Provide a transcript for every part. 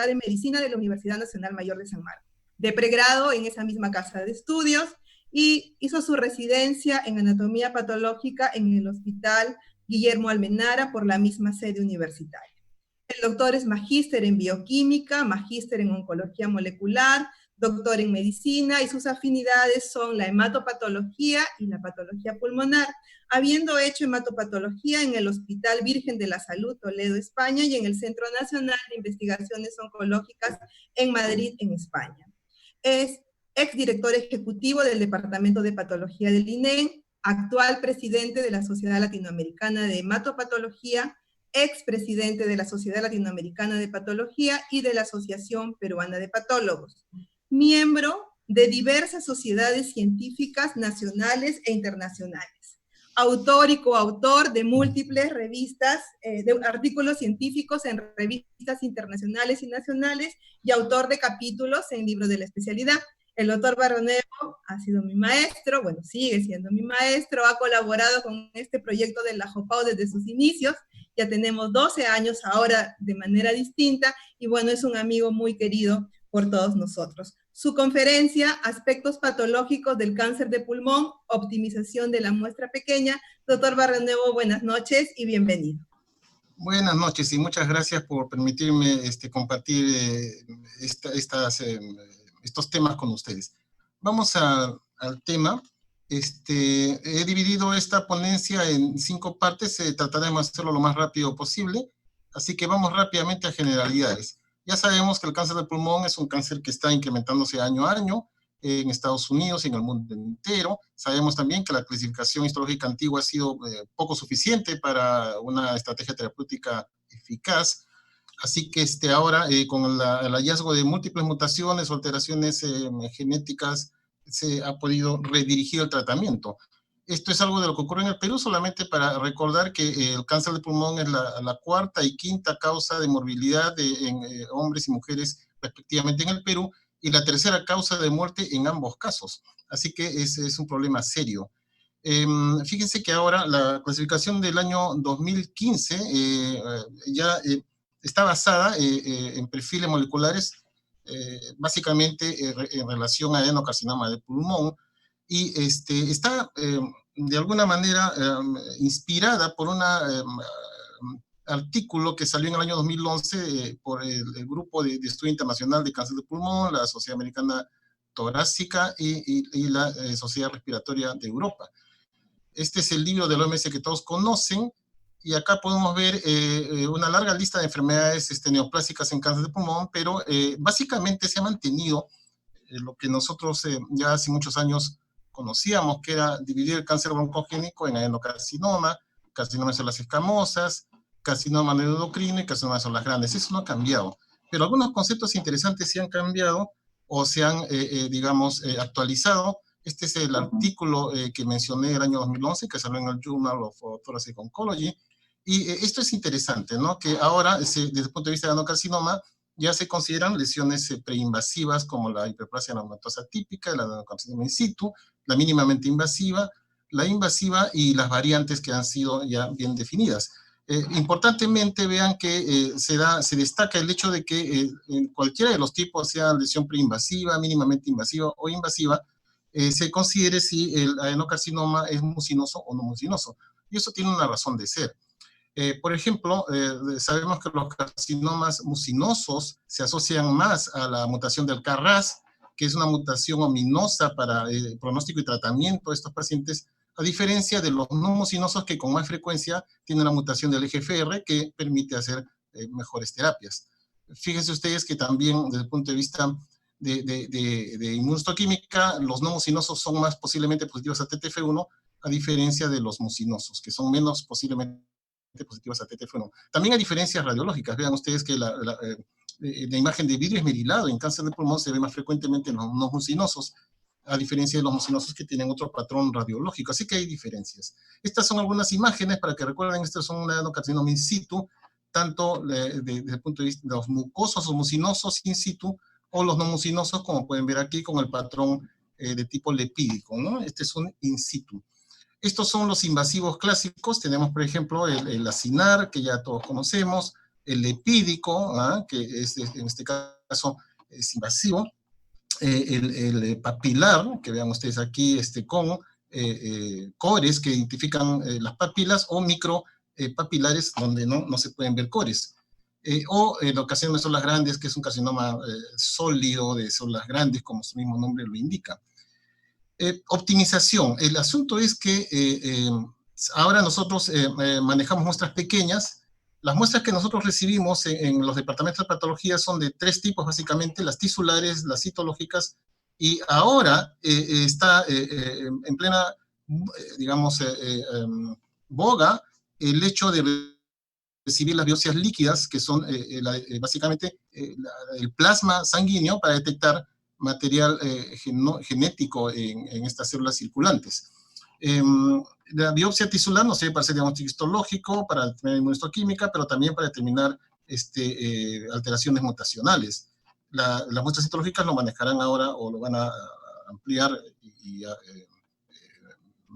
de Medicina de la Universidad Nacional Mayor de San Marcos, de pregrado en esa misma casa de estudios, y hizo su residencia en anatomía patológica en el Hospital Guillermo Almenara por la misma sede universitaria. El doctor es magíster en bioquímica, magíster en oncología molecular, doctor en medicina, y sus afinidades son la hematopatología y la patología pulmonar, habiendo hecho hematopatología en el Hospital Virgen de la Salud, Toledo, España, y en el Centro Nacional de Investigaciones Oncológicas en Madrid, en España. Es exdirector ejecutivo del Departamento de Patología del INEM, actual presidente de la Sociedad Latinoamericana de Hematopatología, expresidente de la Sociedad Latinoamericana de Patología y de la Asociación Peruana de Patólogos, miembro de diversas sociedades científicas nacionales e internacionales, autor y coautor de múltiples revistas, de artículos científicos en revistas internacionales y nacionales, y autor de capítulos en libros de la especialidad. El doctor Barronevo ha sido mi maestro, bueno, sigue siendo mi maestro, ha colaborado con este proyecto de la JOPAU desde sus inicios, ya tenemos 12 años ahora de manera distinta, y bueno, es un amigo muy querido por todos nosotros. Su conferencia, Aspectos patológicos del cáncer de pulmón, optimización de la muestra pequeña. Doctor Barronevo, buenas noches y bienvenido. Buenas noches y muchas gracias por permitirme compartir estos temas con ustedes. Vamos al tema. He dividido esta ponencia en 5 partes, trataremos de hacerlo lo más rápido posible, así que vamos rápidamente a generalidades. Ya sabemos que el cáncer de pulmón es un cáncer que está incrementándose año a año en Estados Unidos y en el mundo entero. Sabemos también que la clasificación histológica antigua ha sido poco suficiente para una estrategia terapéutica eficaz. Así que ahora, con el hallazgo de múltiples mutaciones o alteraciones genéticas, se ha podido redirigir el tratamiento. Esto es algo de lo que ocurre en el Perú, solamente para recordar que el cáncer de pulmón es la 4ª y 5ª causa de morbilidad en hombres y mujeres respectivamente en el Perú, y la 3ª causa de muerte en ambos casos. Así que es un problema serio. Fíjense que ahora la clasificación del año 2015 ya está basada en perfiles moleculares, básicamente en relación a adenocarcinoma de pulmón, y está de alguna manera inspirada por un artículo que salió en el año 2011 por el Grupo de Estudio Internacional de Cáncer de Pulmón, la Sociedad Americana Torácica y la Sociedad Respiratoria de Europa. Este es el libro del OMS que todos conocen, y acá podemos ver una larga lista de enfermedades neoplásicas en cáncer de pulmón, pero básicamente se ha mantenido lo que nosotros ya hace muchos años conocíamos, que era dividir el cáncer broncogénico en adenocarcinoma, carcinoma de células escamosas, carcinoma neuroendocrino y carcinoma de células grandes. Eso no ha cambiado, pero algunos conceptos interesantes sí han cambiado o se han, actualizado. Este es el artículo que mencioné el año 2011, que salió en el Journal of Thoracic Oncology, y esto es interesante, ¿no? Que ahora, desde el punto de vista de adenocarcinoma, ya se consideran lesiones preinvasivas como la hiperplasia neumatosa típica, la adenocarcinoma in situ, la mínimamente invasiva, la invasiva y las variantes que han sido ya bien definidas. Importantemente vean que se destaca el hecho de que en cualquiera de los tipos, sea lesión preinvasiva, mínimamente invasiva o invasiva, se considere si el adenocarcinoma es mucinoso o no mucinoso. Y eso tiene una razón de ser. Por ejemplo, sabemos que los carcinomas mucinosos se asocian más a la mutación del KRAS, que es una mutación ominosa para pronóstico y tratamiento de estos pacientes, a diferencia de los no mucinosos que con más frecuencia tienen la mutación del EGFR, que permite hacer mejores terapias. Fíjense ustedes que también desde el punto de vista de inmunohistoquímica, los no mucinosos son más posiblemente positivos a TTF1, a diferencia de los mucinosos, que son menos posiblemente positivas a TTF1. También hay diferencias radiológicas. Vean ustedes que la imagen de vidrio esmerilado en cáncer de pulmón se ve más frecuentemente en los no mucinosos, a diferencia de los mucinosos que tienen otro patrón radiológico. Así que hay diferencias. Estas son algunas imágenes para que recuerden, estas son un adenocarcinoma in situ, tanto desde el punto de vista de los mucosos o mucinosos in situ, o los no mucinosos, como pueden ver aquí, con el patrón de tipo lipídico, ¿no? Este es un in situ. Estos son los invasivos clásicos. Tenemos, por ejemplo, el acinar, que ya todos conocemos, el epídico, que es, en este caso es invasivo, el papilar, que vean ustedes aquí, con cores que identifican las papilas, o micropapilares donde no se pueden ver cores. O en ocasiones son las grandes, que es un carcinoma sólido de células grandes, como su mismo nombre lo indica. Optimización. El asunto es que ahora nosotros manejamos muestras pequeñas. Las muestras que nosotros recibimos en los departamentos de patología son de 3 tipos, básicamente: las tisulares, las citológicas, y ahora está en plena, digamos, boga el hecho de recibir las biopsias líquidas, que son básicamente el plasma sanguíneo para detectar material genético en estas células circulantes. La biopsia tisular nos sirve para hacer diagnóstico histológico, para determinar inmunohistoquímica, pero también para determinar alteraciones mutacionales. Las muestras histológicas lo manejarán ahora, o lo van a ampliar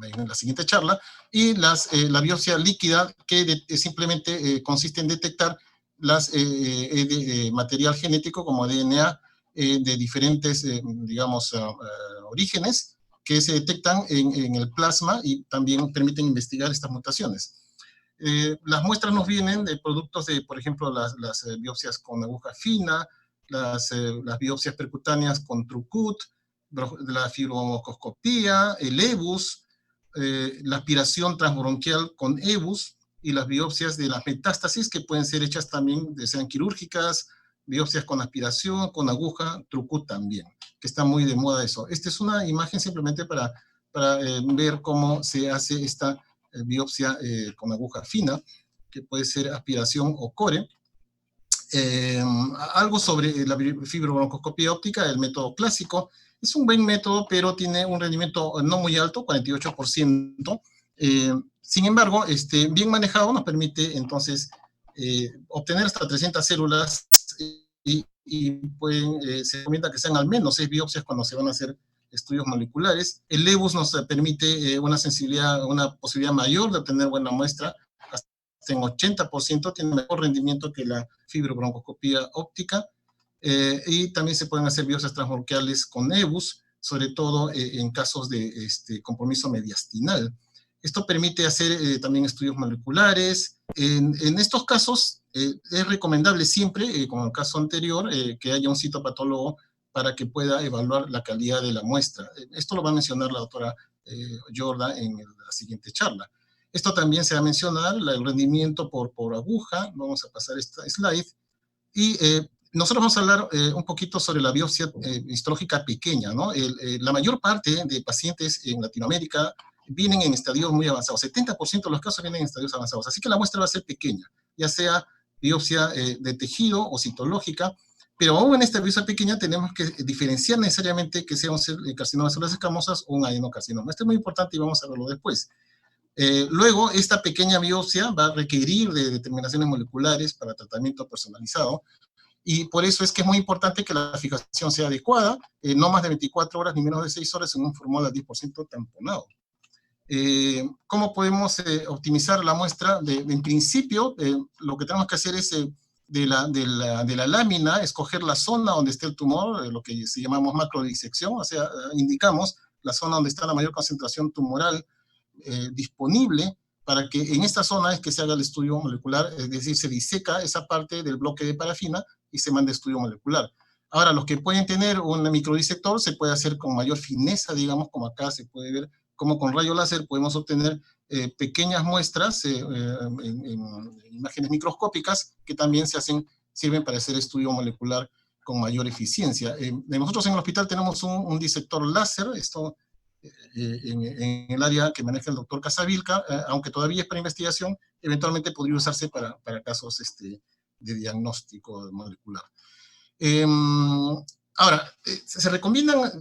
en la siguiente charla, y la biopsia líquida, que simplemente consiste en detectar material genético como DNA de diferentes, digamos, orígenes, que se detectan en el plasma y también permiten investigar estas mutaciones. Las muestras nos vienen de productos de, por ejemplo, las biopsias con aguja fina, las biopsias percutáneas con TrueCut, la fibrobroncoscopía, el EBUS, la aspiración transbronquial con EBUS, y las biopsias de las metástasis, que pueden ser hechas también, sean quirúrgicas, biopsias con aspiración, con aguja, TrueCut también, que está muy de moda eso. Esta es una imagen simplemente para ver cómo se hace esta biopsia con aguja fina, que puede ser aspiración o core. Algo sobre la fibrobroncoscopía óptica, el método clásico. Es un buen método, pero tiene un rendimiento no muy alto, 48%. Sin embargo, bien manejado nos permite entonces obtener hasta 300 células, y se recomienda que sean al menos 6 biopsias cuando se van a hacer estudios moleculares. El EBUS nos permite una sensibilidad, una posibilidad mayor de obtener buena muestra, hasta en 80%, tiene mejor rendimiento que la fibrobroncoscopía óptica, y también se pueden hacer biopsias transbronquiales con EBUS, sobre todo en casos de compromiso mediastinal. Esto permite hacer también estudios moleculares. En estos casos es recomendable siempre, como en el caso anterior, que haya un citopatólogo para que pueda evaluar la calidad de la muestra. Esto lo va a mencionar la doctora Jordan en la siguiente charla. Esto también se va a mencionar, el rendimiento por aguja. Vamos a pasar esta slide. Y nosotros vamos a hablar un poquito sobre la biopsia histológica pequeña, ¿no? La mayor parte de pacientes en Latinoamérica vienen en estadios muy avanzados. 70% de los casos vienen en estadios avanzados. Así que la muestra va a ser pequeña, ya sea biopsia de tejido o citológica, pero aún en esta biopsia pequeña tenemos que diferenciar necesariamente que sea un carcinoma de células escamosas o un adenocarcinoma. Esto es muy importante y vamos a verlo después. Luego, esta pequeña biopsia va a requerir de determinaciones moleculares para tratamiento personalizado, y por eso es que es muy importante que la fijación sea adecuada, no más de 24 horas ni menos de 6 horas en un formol 10% tamponado. ¿Cómo podemos optimizar la muestra? En principio, lo que tenemos que hacer es de la lámina, escoger la zona donde esté el tumor, lo que llamamos macrodisección, o sea, indicamos la zona donde está la mayor concentración tumoral disponible, para que en esta zona es que se haga el estudio molecular, es decir, se diseca esa parte del bloque de parafina y se manda estudio molecular. Ahora, los que pueden tener un microdisector se puede hacer con mayor fineza, digamos, como acá se puede ver, como con rayo láser podemos obtener pequeñas muestras en imágenes microscópicas que también sirven para hacer estudio molecular con mayor eficiencia. Nosotros en el hospital tenemos un disector láser, esto en el área que maneja el doctor Casavilca, aunque todavía es para investigación, eventualmente podría usarse para casos de diagnóstico molecular. Ahora, se recomienda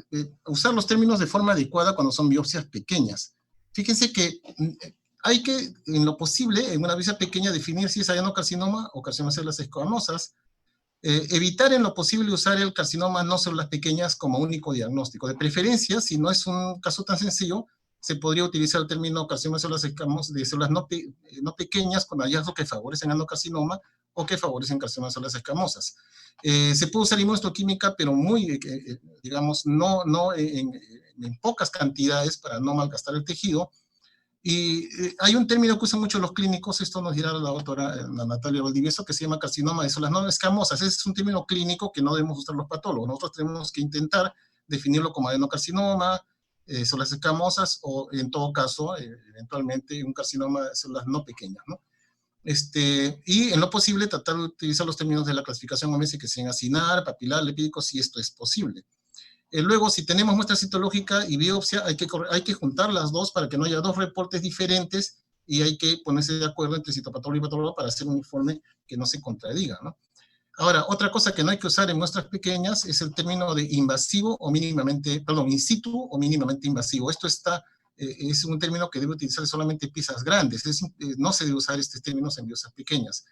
usar los términos de forma adecuada cuando son biopsias pequeñas. Fíjense que hay que, en lo posible, en una biopsia pequeña, definir si es adenocarcinoma o carcinoma de células escamosas. Evitar en lo posible usar el carcinoma no células pequeñas como único diagnóstico. De preferencia, si no es un caso tan sencillo, se podría utilizar el término carcinoma de células escamosas, de células no pequeñas, con hallazgos que favorecen adenocarcinoma o que favorecen carcinoma de células escamosas. Se puede usar inmunohistoquímica, pero muy, digamos, no en pocas cantidades para no malgastar el tejido. Y hay un término que usan mucho los clínicos, esto nos dirá la doctora Natalia Valdivieso, que se llama carcinoma de células no escamosas. Ese es un término clínico que no debemos usar los patólogos. Nosotros tenemos que intentar definirlo como adenocarcinoma, células escamosas, o en todo caso, eventualmente, un carcinoma de células no pequeñas, ¿no? Y en lo posible tratar de utilizar los términos de la clasificación OMS, que sean acinar, papilar, lipídico, si esto es posible. Luego, si tenemos muestra citológica y biopsia, hay que juntar las dos para que no haya dos reportes diferentes, y hay que ponerse de acuerdo entre citopatólogo y patólogo para hacer un informe que no se contradiga, ¿no? Ahora, otra cosa que no hay que usar en muestras pequeñas es el término de invasivo o mínimamente, perdón, in situ o mínimamente invasivo. Esto es un término que debe utilizar solamente piezas grandes, no se debe usar estos términos en piezas pequeñas.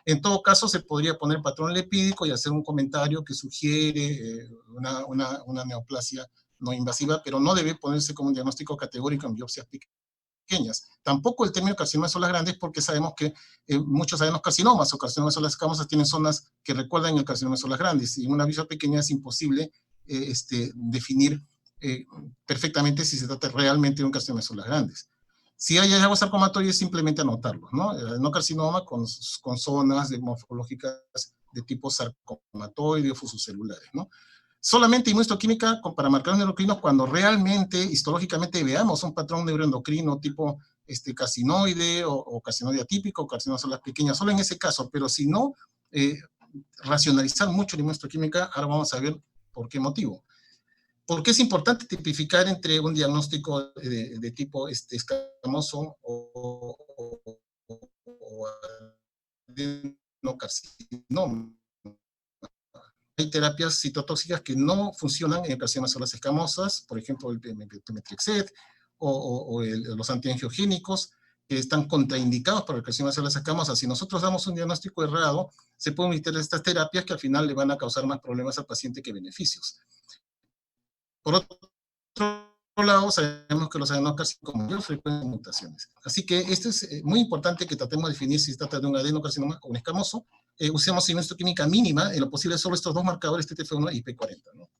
En todo caso, se podría poner patrón lipídico y hacer un comentario que sugiere una neoplasia no invasiva, pero no debe ponerse como un diagnóstico categórico en biopsias pequeñas. Tampoco el término carcinoma de células grandes, porque sabemos que muchos adenocarcinomas o carcinomas de células escamosas tienen zonas que recuerdan el carcinoma de células grandes, y en una biopsia pequeña es imposible definir perfectamente si se trata realmente de un carcinoma de células grandes. Si hay hallazgos sarcomatorios, simplemente anotarlos, ¿no? El adenocarcinoma con zonas morfológicas de tipo sarcomatoide o fusocelulares, ¿no? Solamente inmunohistoquímica para marcar neuroendocrinos cuando realmente, histológicamente, veamos un patrón neuroendocrino tipo carcinoide o carcinoide atípico o carcinoma de células pequeñas, solo en ese caso, pero si no, racionalizar mucho la inmunohistoquímica. Ahora vamos a ver por qué motivo. ¿Por qué es importante tipificar entre un diagnóstico de tipo escamoso o adenocarcinoma? Hay terapias citotóxicas que no funcionan en el carcinoma de células escamosas, por ejemplo, el pemetrexed o los antiangiogénicos, que están contraindicados para el carcinoma de células escamosas. Si nosotros damos un diagnóstico errado, se pueden utilizar estas terapias que al final le van a causar más problemas al paciente que beneficios. Por otro lado, sabemos que los adenocarcinomas con mayor frecuencia de mutaciones. Así que esto es muy importante, que tratemos de definir si se trata de un adenocarcinoma o un escamoso. Usemos inmunohistoquímica mínima, en lo posible solo estos dos marcadores, TTF1 y P40, ¿no?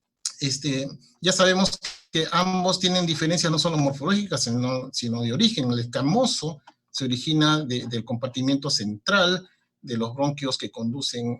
Ya sabemos que ambos tienen diferencias no solo morfológicas, sino de origen. El escamoso se origina del compartimiento central de los bronquios que conducen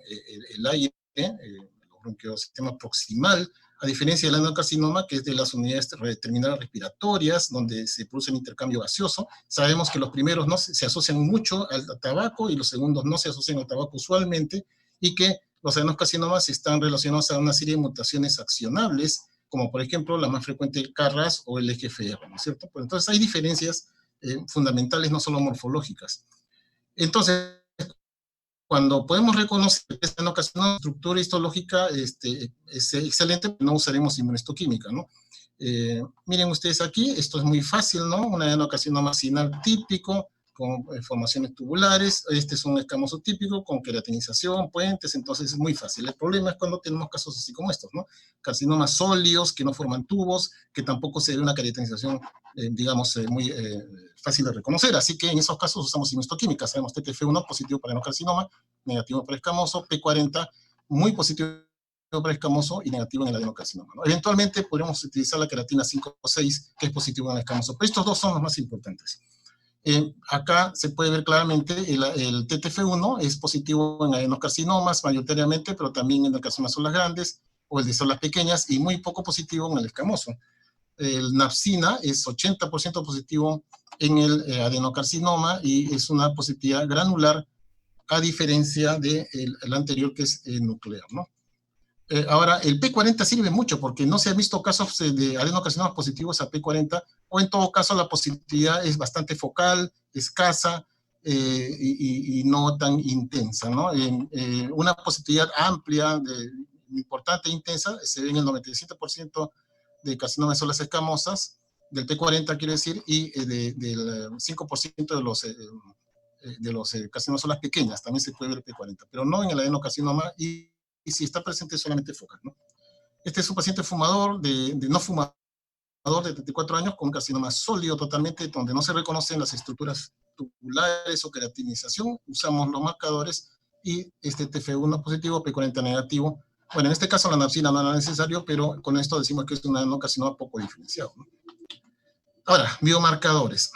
el aire, los bronquios sistema proximal, a diferencia del adenocarcinoma, que es de las unidades terminales respiratorias, donde se produce un intercambio gaseoso. Sabemos que los primeros no se asocian mucho al tabaco y los segundos no se asocian al tabaco usualmente, y que los adenocarcinomas están relacionados a una serie de mutaciones accionables, como por ejemplo la más frecuente, el KRAS o el EGFR, ¿no es cierto? Pues entonces hay diferencias fundamentales, no solo morfológicas. Entonces, cuando podemos reconocer que esta adenocarcinoma, estructura histológica es excelente, no usaremos inmunohistoquímica, ¿no? Miren ustedes aquí, esto es muy fácil, ¿no? Un adenocarcinoma acinal típico, con formaciones tubulares. Este es un escamoso típico con queratinización, puentes, entonces es muy fácil. El problema es cuando tenemos casos así como estos, ¿no? Carcinomas sólidos que no forman tubos, que tampoco se ve una queratinización, digamos, muy fácil de reconocer. Así que en esos casos usamos inmunohistoquímica. Sabemos TTF1 positivo para adenocarcinoma, negativo para escamoso, P40 muy positivo para escamoso y negativo en el adenocarcinoma, ¿no? Eventualmente podríamos utilizar la queratina 5 o 6, que es positivo en el escamoso, pero estos dos son los más importantes. Acá se puede ver claramente el TTF1 es positivo en adenocarcinomas mayoritariamente, pero también en adenocarcinomas células grandes o el de células pequeñas, y muy poco positivo en el escamoso. El NAPSINA es 80% positivo en el adenocarcinoma y es una positividad granular, a diferencia del anterior, que es nuclear, ¿no? Ahora, el P40 sirve mucho porque no se han visto casos de adenocarcinomas positivos a P40, o en todo caso la positividad es bastante focal, escasa y no tan intensa, ¿no? Una positividad amplia, importante e intensa, se ve en el 97% de carcinomas de células escamosas, del P40 quiero decir, y del 5% de los carcinomas de células pequeñas, también se puede ver P40, pero no en el adenocarcinoma, y si está presente solamente focal, ¿no? Este es un paciente fumador, no fumador, de 34 años con un carcinoma sólido totalmente, donde no se reconocen las estructuras tubulares o queratinización. Usamos los marcadores y este TF1 positivo, P40 negativo. Bueno, en este caso la napsina no era necesario, pero con esto decimos que es un adenocarcinoma poco diferenciado, ¿no? Ahora, biomarcadores.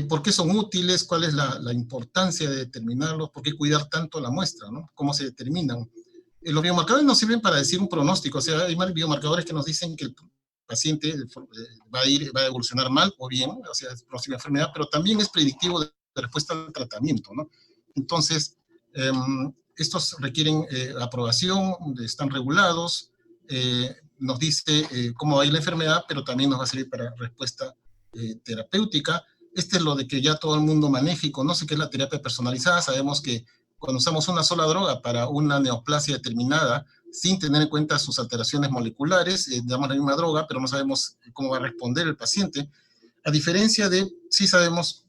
¿Por qué son útiles? ¿Cuál es la importancia de determinarlos? ¿Por qué cuidar tanto la muestra, ¿no? ¿Cómo se determinan? Los biomarcadores nos sirven para decir un pronóstico. O sea, hay biomarcadores que nos dicen que el paciente va a evolucionar mal o bien, o sea, es próxima enfermedad, pero también es predictivo de respuesta al tratamiento, ¿no? Entonces, estos requieren aprobación, están regulados, nos dice cómo va a ir la enfermedad, pero también nos va a servir para respuesta terapéutica. Este es lo de que ya todo el mundo maneja y conoce, que es la terapia personalizada. Sabemos que cuando usamos una sola droga para una neoplasia determinada, sin tener en cuenta sus alteraciones moleculares, damos la misma droga, pero no sabemos cómo va a responder el paciente. A diferencia de, sí sabemos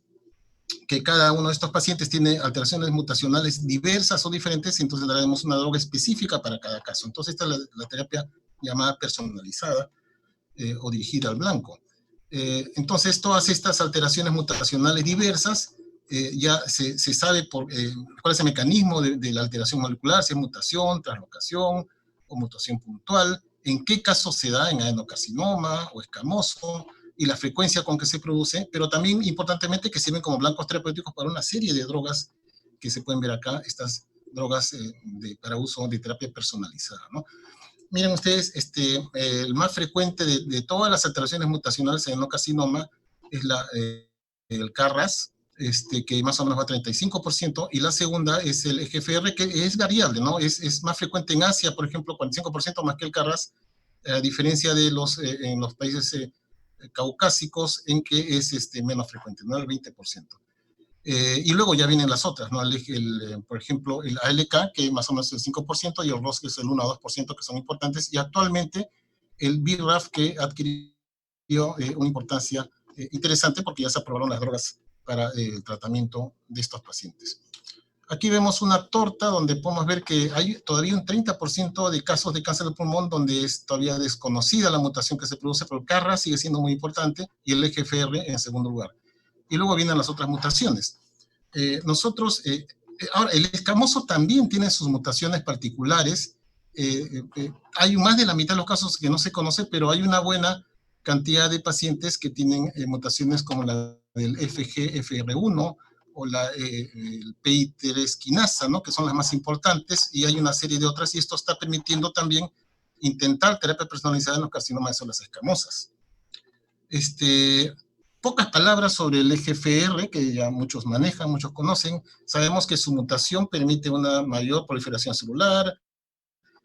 que cada uno de estos pacientes tiene alteraciones mutacionales diversas o diferentes, entonces daremos una droga específica para cada caso. Entonces esta es la terapia llamada personalizada o dirigida al blanco. Entonces todas estas alteraciones mutacionales diversas ya se sabe cuál es el mecanismo de la alteración molecular, si es mutación, translocación o mutación puntual, en qué caso se da en adenocarcinoma o escamoso, y la frecuencia con que se produce, pero también importantemente que sirven como blancos terapéuticos para una serie de drogas que se pueden ver acá, estas drogas para uso de terapia personalizada, ¿no? Miren ustedes, el más frecuente de todas las alteraciones mutacionales en adenocarcinoma es el KRAS, que más o menos va a 35%, y la segunda es el EGFR, que es variable, ¿no? Es más frecuente en Asia, por ejemplo, 45% más que el KRAS, a diferencia de en los países caucásicos, en que es menos frecuente, ¿no? El 20%. Y luego ya vienen las otras, ¿no? Por ejemplo, el ALK, que más o menos es el 5%, y el ROS, que es el 1 a 2%, que son importantes, y actualmente el BRAF, que adquirió una importancia interesante porque ya se aprobaron las drogas para el tratamiento de estos pacientes. Aquí vemos una torta donde podemos ver que hay todavía un 30% de casos de cáncer de pulmón donde es todavía desconocida la mutación que se produce, pero el KRAS sigue siendo muy importante y el EGFR en segundo lugar. Y luego vienen las otras mutaciones. Ahora, el escamoso también tiene sus mutaciones particulares. Hay más de la mitad de los casos que no se conoce, pero hay una buena cantidad de pacientes que tienen mutaciones como la del FGFR1 o el PI3 quinasa, ¿no? Que son las más importantes, y hay una serie de otras, y esto está permitiendo también intentar terapia personalizada en los carcinomas de células escamosas. Pocas palabras sobre el EGFR, que ya muchos manejan, muchos conocen. Sabemos que su mutación permite una mayor proliferación celular,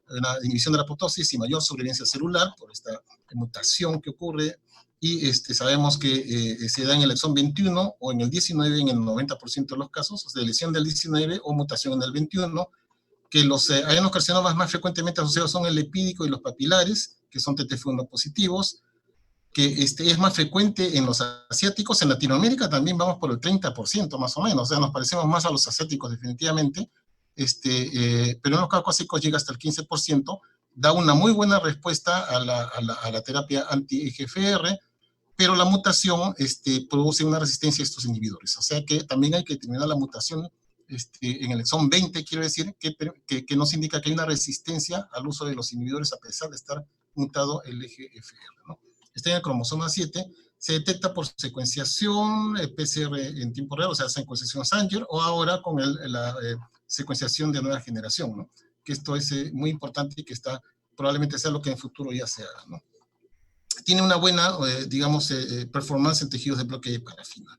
una inhibición de la apoptosis y mayor sobrevivencia celular por esta mutación que ocurre, y sabemos que se da en el exón 21 o en el 19 en el 90% de los casos, o sea, lesión del 19 o mutación en el 21, que los adenocarcinomas más frecuentemente asociados son el epídico y los papilares, que son TTF1 positivos, que es más frecuente en los asiáticos. En Latinoamérica también vamos por el 30% más o menos, o sea, nos parecemos más a los asiáticos definitivamente, pero en los caucásicos llega hasta el 15%, da una muy buena respuesta a la terapia anti-EGFR, pero la mutación produce una resistencia a estos inhibidores, o sea que también hay que determinar la mutación en el exón 20, quiero decir, que nos indica que hay una resistencia al uso de los inhibidores a pesar de estar mutado el EGFR, ¿no? Está en el cromosoma 7, se detecta por secuenciación PCR en tiempo real, o sea, secuenciación Sanger, o ahora con la secuenciación de nueva generación, ¿no? Que esto es muy importante y que probablemente sea lo que en el futuro ya se haga, ¿no? Tiene una buena, performance en tejidos de bloque de parafina.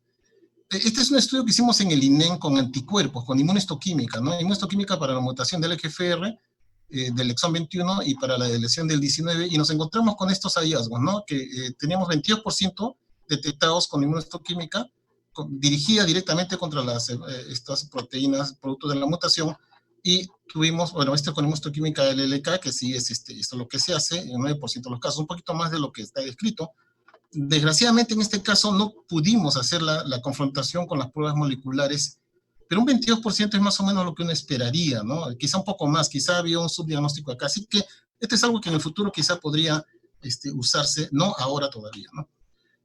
Este es un estudio que hicimos en el INEM con anticuerpos, con inmunohistoquímica, ¿no? Inmunohistoquímica para la mutación del EGFR, del exón 21 y para la lesión del 19, y nos encontramos con estos hallazgos, ¿no? Que teníamos 22% detectados con inmunohistoquímica, dirigida directamente contra estas proteínas producto de la mutación, y tuvimos, bueno, con inmunohistoquímica del LLK, que sí es esto es lo que se hace en 9% de los casos, un poquito más de lo que está descrito. Desgraciadamente en este caso no pudimos hacer la confrontación con las pruebas moleculares, pero un 22% es más o menos lo que uno esperaría, ¿no? Quizá un poco más, quizá había un subdiagnóstico acá, así que este es algo que en el futuro quizá podría usarse, no ahora todavía, ¿no?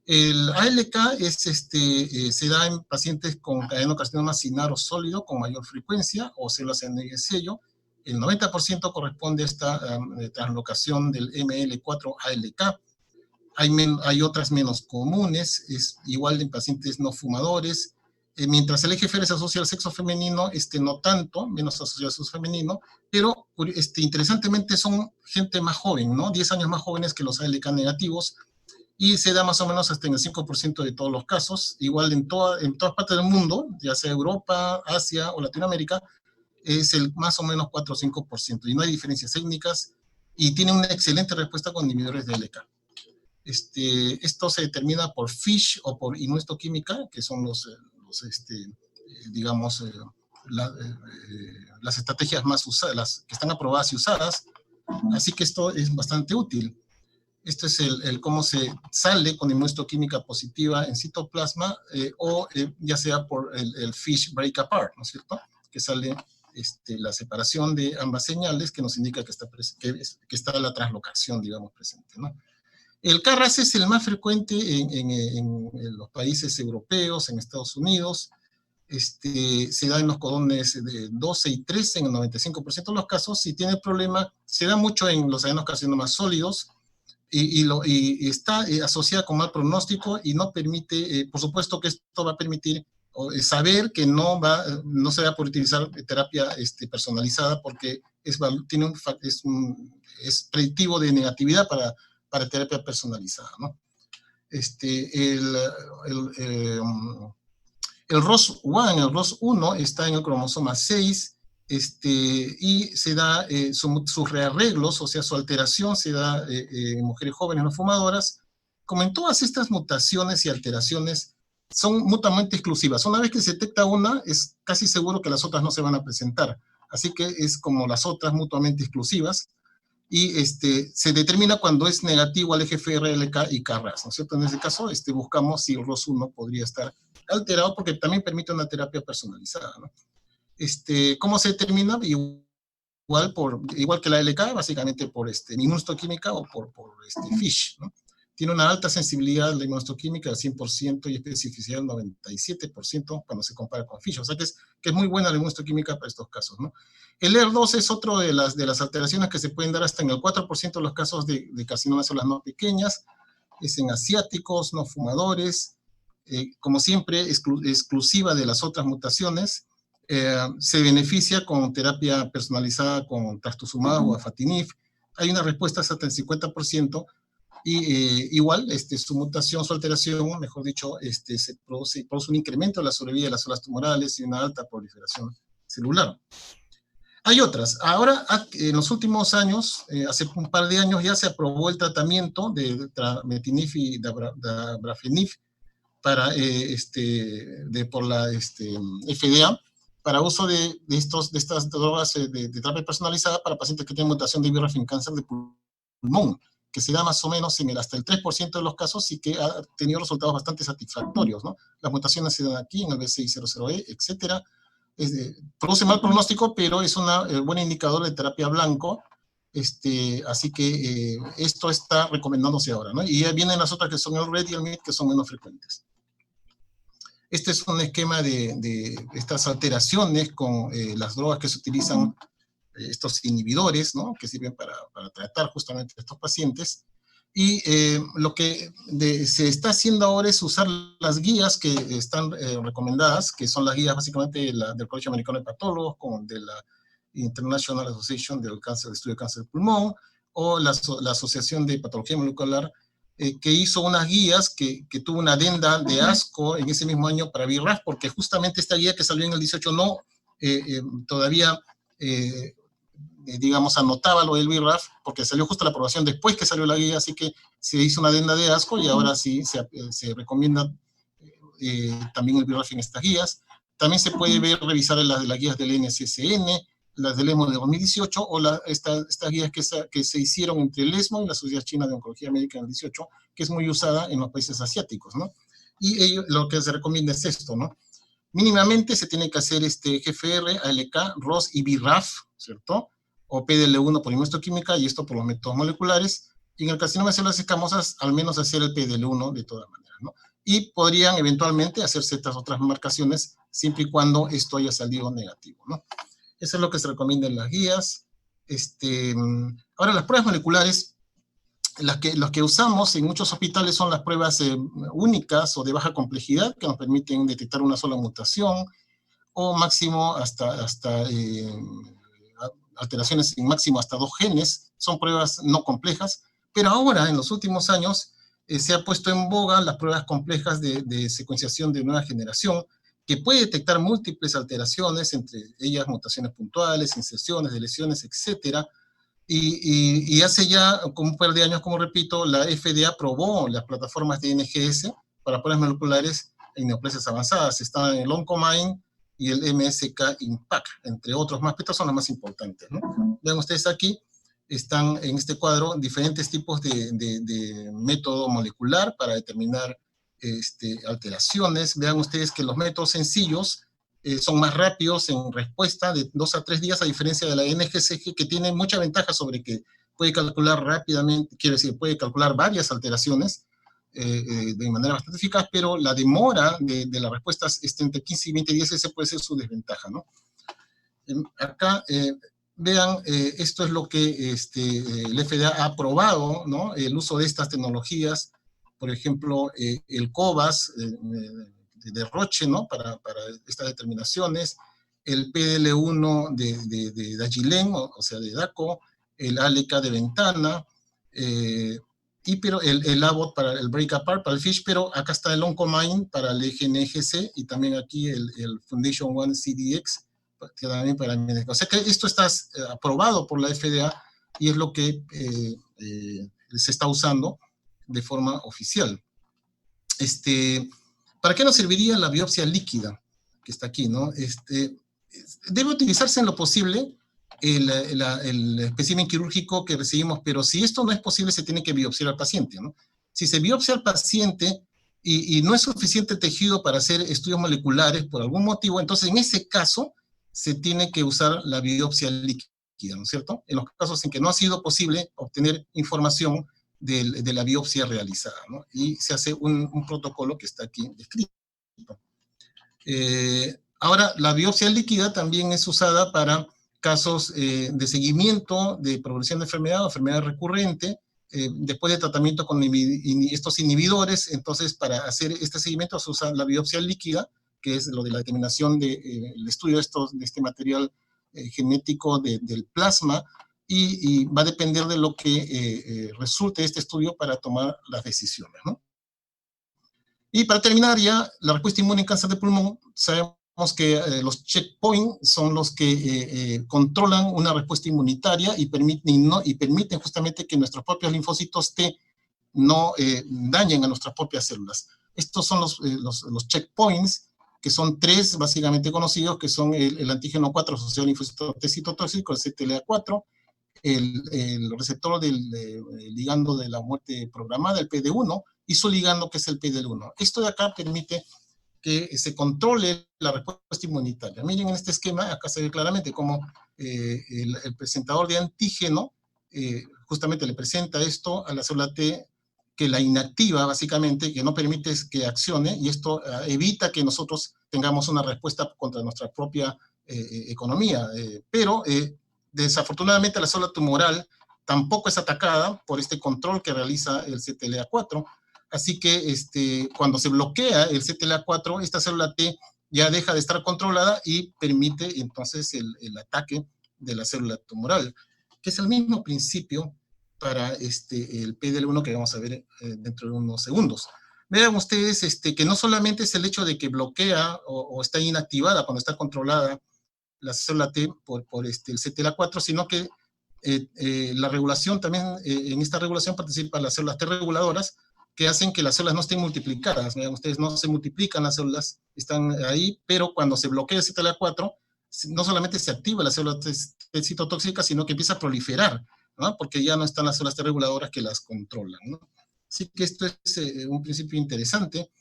El ALK se da en pacientes con adenocarcinoma cinar o sólido con mayor frecuencia o células en el sello. El 90% corresponde a esta translocación del ML4-ALK. Hay otras menos comunes, es igual en pacientes no fumadores. Mientras el EGFR se asocia al sexo femenino, no tanto, menos asociado al sexo femenino, pero interesantemente son gente más joven, ¿no? 10 años más jóvenes que los ALK negativos, y se da más o menos hasta en el 5% de todos los casos, igual en todas partes del mundo, ya sea Europa, Asia o Latinoamérica, es el más o menos 4 o 5%, y no hay diferencias étnicas, y tiene una excelente respuesta con inhibidores de ALK. Esto se determina por FISH o por inmunohistoquímica, que son digamos, las estrategias más usadas, las que están aprobadas y usadas, así que esto es bastante útil. Esto es cómo se sale con inmunohistoquímica positiva en citoplasma, ya sea por el FISH break apart, ¿no es cierto? Que sale la separación de ambas señales, que nos indica que está la translocación, digamos, presente, ¿no? El KRAS es el más frecuente en los países europeos, en Estados Unidos. Se da en los codones de 12 y 13 en el 95% de los casos. Si tiene problema, se da mucho en los adenocarcinomas sólidos, y está asociada con mal pronóstico, y no permite, por supuesto que esto va a permitir saber que no se va a poder utilizar terapia personalizada, porque es predictivo de negatividad para terapia personalizada, ¿no? El ROS1 está en el cromosoma 6, y se da sus rearreglos, o sea, su alteración se da en mujeres jóvenes no fumadoras. Como en todas estas mutaciones y alteraciones, son mutuamente exclusivas. Una vez que se detecta una, es casi seguro que las otras no se van a presentar. Así que es como las otras mutuamente exclusivas, y se determina cuando es negativo al EGFR, ALK y KRAS, ¿no es cierto? En ese caso, buscamos si el ROS1 podría estar alterado, porque también permite una terapia personalizada, ¿no? ¿Cómo se determina? Igual que la ALK, básicamente por inmunohistoquímica o por FISH, ¿no? Tiene una alta sensibilidad la inmunohistoquímica del 100% y especificidad del 97% cuando se compara con FISH, o sea que es muy buena la inmunohistoquímica para estos casos, ¿no? El ER2 es otro de las alteraciones que se pueden dar hasta en el 4% de los casos de carcinoma de células no pequeñas. Es en asiáticos, no fumadores, como siempre, exclusiva de las otras mutaciones. Se beneficia con terapia personalizada con trastuzumab o afatinib. Hay una respuesta hasta el 50%, y igual su mutación, su alteración, mejor dicho, se produce un incremento de la sobrevida de las células tumorales y una alta proliferación celular. Hay otras. Ahora, en los últimos años, hace un par de años, ya se aprobó el tratamiento de trametinib y dabrafenib por la FDA, para uso de estas drogas de terapia personalizada para pacientes que tienen mutación de BRAF en cáncer de pulmón, que se da más o menos hasta el 3% de los casos, y que ha tenido resultados bastante satisfactorios, ¿no? Las mutaciones se dan aquí, en el B600E, etcétera. Produce mal pronóstico, pero es un buen indicador de terapia blanco, así que esto está recomendándose ahora, ¿no? Y ya vienen las otras que son el RED y el MIT, que son menos frecuentes. Este es un esquema de estas alteraciones con las drogas que se utilizan, estos inhibidores, ¿no? Que sirven para tratar justamente a estos pacientes. Y lo que se está haciendo ahora es usar las guías que están recomendadas, que son las guías básicamente del Colegio Americano de Patólogos, como de la International Association del Cáncer, de Estudio de Cáncer de Pulmón, o la Asociación de Patología Molecular, que hizo unas guías que tuvo una adenda de ASCO en ese mismo año para BRAF, porque justamente esta guía que salió en el 18 todavía digamos, anotaba lo del BRAF, porque salió justo la aprobación después que salió la guía, así que se hizo una adenda de ASCO, y ahora sí se recomienda también el BRAF en estas guías. También se puede revisar las guías del NCCN, las del ESMO de 2018, o estas guías que se hicieron entre el ESMO y la Sociedad China de Oncología Médica en el 18, que es muy usada en los países asiáticos, ¿no? Y lo que se recomienda es esto, ¿no? Mínimamente se tiene que hacer GFR, ALK, ROS y BRAF, ¿cierto? O PDL1 por inmunohistoquímica, y esto por los métodos moleculares, y en el carcinoma de células escamosas al menos hacer el PDL1 de todas maneras, ¿no? Y podrían eventualmente hacer ciertas otras marcaciones siempre y cuando esto haya salido negativo, ¿no? Eso es lo que se recomienda en las guías. Ahora, las pruebas moleculares, las que usamos en muchos hospitales son las pruebas únicas o de baja complejidad, que nos permiten detectar una sola mutación, o máximo hasta alteraciones en máximo hasta 2 genes, son pruebas no complejas, pero ahora, en los últimos años, se ha puesto en boga las pruebas complejas de secuenciación de nueva generación, que puede detectar múltiples alteraciones, entre ellas mutaciones puntuales, inserciones, deleciones, etcétera. Y hace ya como un par de años, como repito, la FDA aprobó las plataformas de NGS para pruebas moleculares en neoplasias avanzadas. Están el OncoMine y el MSK-IMPACT, entre otros más, pero estos son los más importantes, ¿no? Vean ustedes aquí, están en este cuadro diferentes tipos de método molecular para determinar alteraciones. Vean ustedes que los métodos sencillos son más rápidos en respuesta, de 2 a 3 días, a diferencia de la NGS, que tiene mucha ventaja sobre que puede calcular rápidamente, quiere decir, puede calcular varias alteraciones de manera bastante eficaz, pero la demora de las respuestas entre 15 y 20 días, ese puede ser su desventaja, ¿no? Acá, vean, esto es lo que el FDA ha aprobado, ¿no? El uso de estas tecnologías, por ejemplo, el COBAS de Roche, ¿no? Para estas determinaciones, el PDL1 de Dagilent, o sea, de DACO, el ALECA de Ventana, pero el Abbott para el Break Apart, para el FISH, pero acá está el OncoMine para el EGNGC, y también aquí el Foundation One CDX, también para el, o sea que esto está aprobado por la FDA y es lo que se está usando de forma oficial. ¿Para qué nos serviría la biopsia líquida? Que está aquí, ¿no? Debe utilizarse en lo posible el espécimen quirúrgico que recibimos, pero si esto no es posible, se tiene que biopsiar al paciente, ¿no? Si se biopsia al paciente y no es suficiente tejido para hacer estudios moleculares por algún motivo, entonces en ese caso se tiene que usar la biopsia líquida, ¿no es cierto? En los casos en que no ha sido posible obtener información de la biopsia realizada, ¿no? Y se hace un protocolo que está aquí descrito. Ahora, la biopsia líquida también es usada para casos de seguimiento de progresión de enfermedad o enfermedad recurrente, después de tratamiento con estos inhibidores. Entonces, para hacer este seguimiento se usa la biopsia líquida, que es lo de la determinación del estudio de este material genético del plasma, y va a depender de lo que resulte de este estudio para tomar las decisiones, ¿no? Y para terminar ya, la respuesta inmune en cáncer de pulmón, sabemos que los checkpoints son los que controlan una respuesta inmunitaria y permiten justamente que nuestros propios linfocitos T no dañen a nuestras propias células. Estos son los checkpoints, que son 3 básicamente conocidos, que son el antígeno 4 asociado al linfocito T citotóxico, el CTLA4, el receptor del ligando de la muerte programada, el PD1, y su ligando, que es el PDL1. Esto de acá permite que se controle la respuesta inmunitaria. Miren en este esquema, acá se ve claramente cómo el presentador de antígeno justamente le presenta esto a la célula T, que la inactiva básicamente, que no permite que accione, y esto evita que nosotros tengamos una respuesta contra nuestra propia economía. Pero desafortunadamente la célula tumoral tampoco es atacada por este control que realiza el CTLA4, así que cuando se bloquea el CTLA4, esta célula T ya deja de estar controlada y permite entonces el ataque de la célula tumoral, que es el mismo principio para el PDL1 que vamos a ver dentro de unos segundos. Vean ustedes que no solamente es el hecho de que bloquea o está inactivada cuando está controlada la célula T por el CTLA4, sino que la regulación también, en esta regulación participan las células T reguladoras, que hacen que las células no estén multiplicadas. Vean ustedes, no se multiplican las células, están ahí, pero cuando se bloquea el CTLA4, no solamente se activa la célula T citotóxica, sino que empieza a proliferar, ¿no? Porque ya no están las células T reguladoras que las controlan, ¿no? Así que esto es un principio interesante.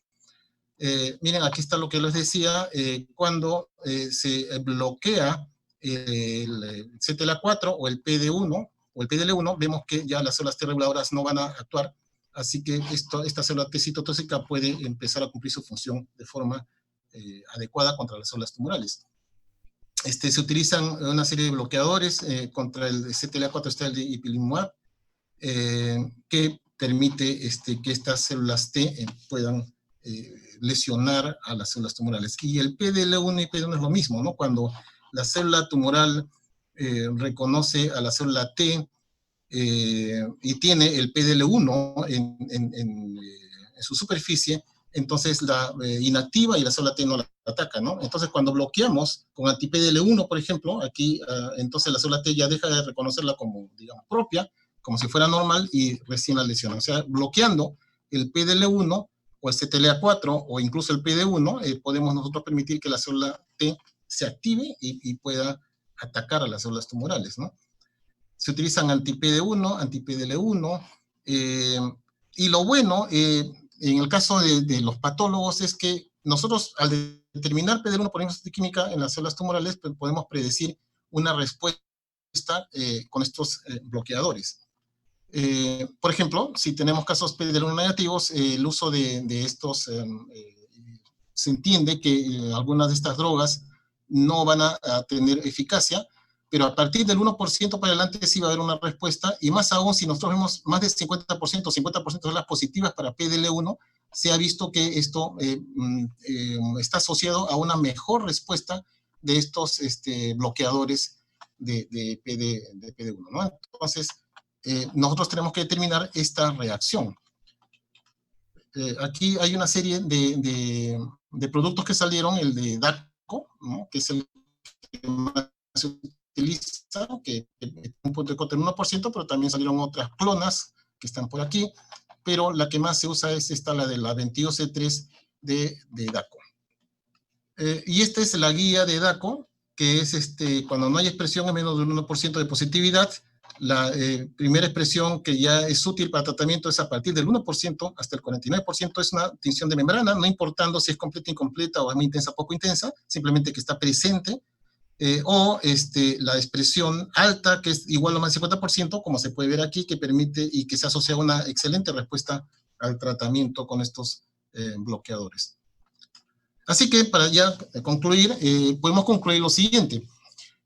Miren, aquí está lo que les decía, cuando se bloquea el CTLA4 o el PD1 o el PDL1, vemos que ya las células T reguladoras no van a actuar, así que esta célula T citotóxica puede empezar a cumplir su función de forma adecuada contra las células tumorales. Se utilizan una serie de bloqueadores contra el CTLA4 está el de ipilimumab, que permite que estas células T puedan lesionar a las células tumorales. Y el PDL1 y PDL1 es lo mismo, ¿no? Cuando la célula tumoral reconoce a la célula T y tiene el PDL1 en su superficie, entonces la inactiva y la célula T no la ataca, ¿no? Entonces cuando bloqueamos con anti-PDL1, por ejemplo, aquí, entonces la célula T ya deja de reconocerla como, digamos, propia, como si fuera normal, y recién la lesiona. O sea, bloqueando el PDL1 o el CTLA4 o incluso el PD1, podemos nosotros permitir que la célula T se active y pueda atacar a las células tumorales, ¿no? Se utilizan anti-PD1, anti-PDL1, y lo bueno, en el caso de los patólogos, es que nosotros al determinar PD1 por química en las células tumorales, pues podemos predecir una respuesta con estos bloqueadores. Por ejemplo, si tenemos casos PDL1 negativos, el uso de estos, se entiende que algunas de estas drogas no van a tener eficacia, pero a partir del 1% para adelante sí va a haber una respuesta, y más aún si nosotros vemos más del 50% o 50% de las positivas para PDL1, se ha visto que esto está asociado a una mejor respuesta de estos bloqueadores de PD1, ¿no? Entonces, nosotros tenemos que determinar esta reacción. Aquí hay una serie de productos que salieron, el de DACO, ¿no? Que es el que más se utiliza, que tiene un punto de corte del 1%, pero también salieron otras clonas que están por aquí, pero la que más se usa es esta, la de la 22C3 de DACO. Y esta es la guía de DACO, que es cuando no hay expresión en menos del 1% de positividad. La primera expresión que ya es útil para tratamiento es a partir del 1% hasta el 49%, es una tinción de membrana, no importando si es completa, incompleta o es muy intensa, poco intensa, simplemente que está presente. O la expresión alta, que es igual o más del 50%, como se puede ver aquí, que permite y que se asocia a una excelente respuesta al tratamiento con estos bloqueadores. Así que para ya concluir, podemos concluir lo siguiente.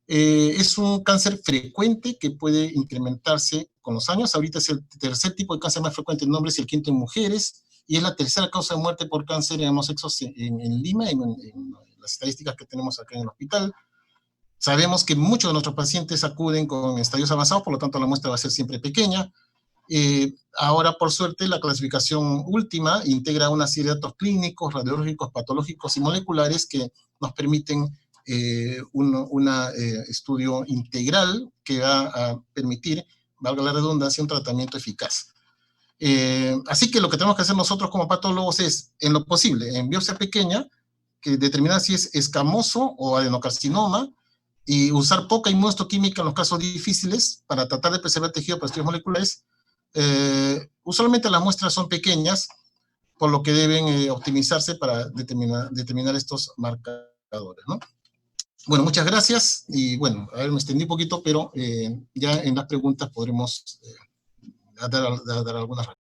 Es un cáncer frecuente que puede incrementarse con los años. Ahorita es el tercer tipo de cáncer más frecuente en hombres y el quinto en mujeres, y es la tercera causa de muerte por cáncer en ambos sexos en Lima, en las estadísticas que tenemos acá en el hospital. Sabemos que muchos de nuestros pacientes acuden con estadios avanzados, por lo tanto la muestra va a ser siempre pequeña. Ahora, por suerte, la clasificación última integra una serie de datos clínicos, radiológicos, patológicos y moleculares que nos permiten un estudio integral que va a permitir, valga la redundancia, un tratamiento eficaz. Así que lo que tenemos que hacer nosotros como patólogos es, en lo posible, en biopsia pequeña, que determinar si es escamoso o adenocarcinoma, y usar poca inmunohistoquímica en los casos difíciles para tratar de preservar tejido para estudios moleculares. Usualmente las muestras son pequeñas, por lo que deben optimizarse para determinar estos marcadores, ¿no? Bueno, muchas gracias, y bueno, a ver, me extendí un poquito, pero ya en las preguntas podremos dar algunas respuestas.